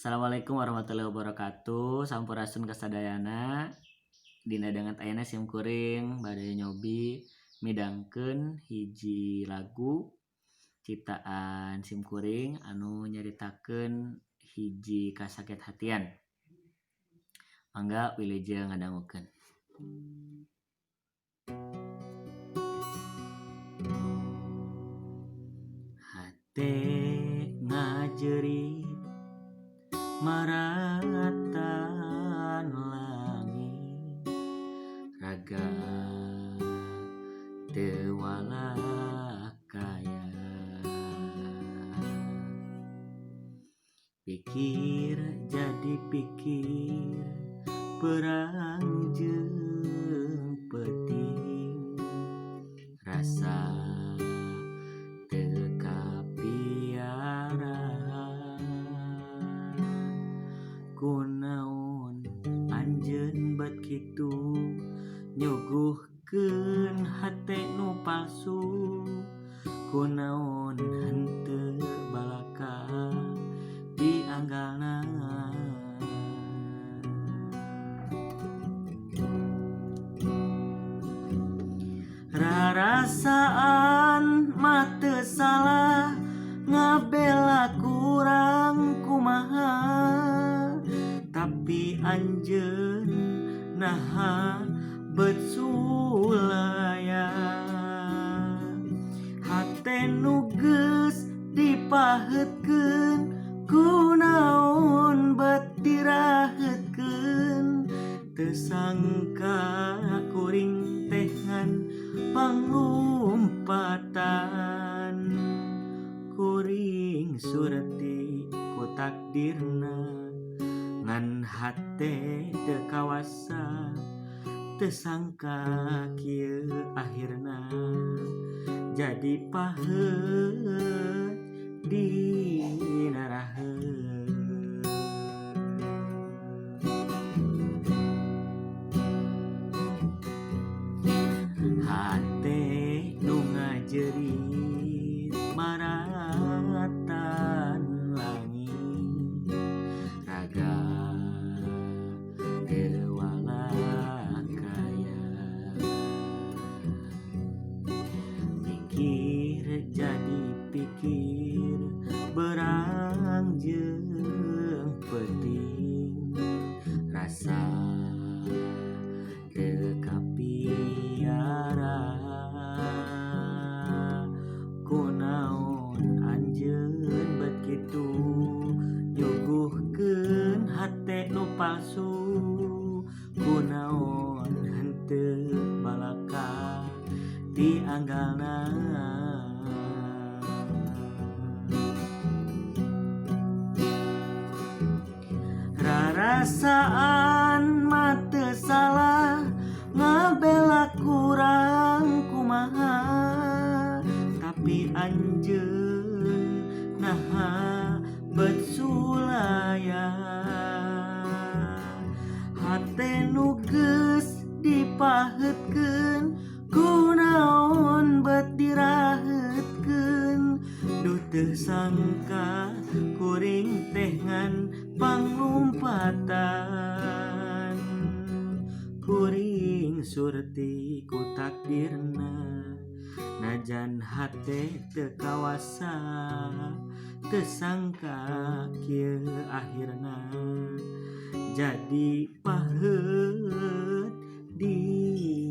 Assalamualaikum warahmatullahi wabarakatuh. Sampurasun kasadayana. Dina dengan ayana sim kuring bade nyobi midangkeun hiji lagu ciptaan sim kuring anu nyaritakeun hiji kasakit hatian. Mangga wilujeng ngadangukeun. Hate ngajerit maratan langit, raga teu walakaya, pikir jadi pikir perang jeung peuting, rasa teu kapiara. Kunaon anjeun bet kitu nyuguhkeun hate nu palsu, kunaon henteu balaka dianggalna. Rarasaan mah teu salah ngabela kurang kumaha, tapi anjeun naha bet sulaya. Hate nu geus dipaheutkeun kunaon bet diraheutkeun, teu sangka kuring teh ngan pangumpatan. Kuring surti ku takdirna ngan hate teu kawasa, teu sangka kieu akhirna jadi paheut dina raheut. Hate nu ngajerit maratan langit, raga teu walakaya, pikir jadi pikir berang jeung peuting, rasa teu kapiara. Kunaon anjeun bet kitu nyuguhkeun hate nu palsu, kunaon henteu balaka dianggalna. Rarasaan mah teu salah ngabela kurang kumaha, tapi anjeun naha bet sulaya. Hate nu geus dipaheutkeun kunaon bet diraheutkeun, duh teu sangka kuring teh ngan pangumpatan. Kuring surti ku takdirna najan hate teu kawasa, teu sangka kieu akhirna jadi paheut di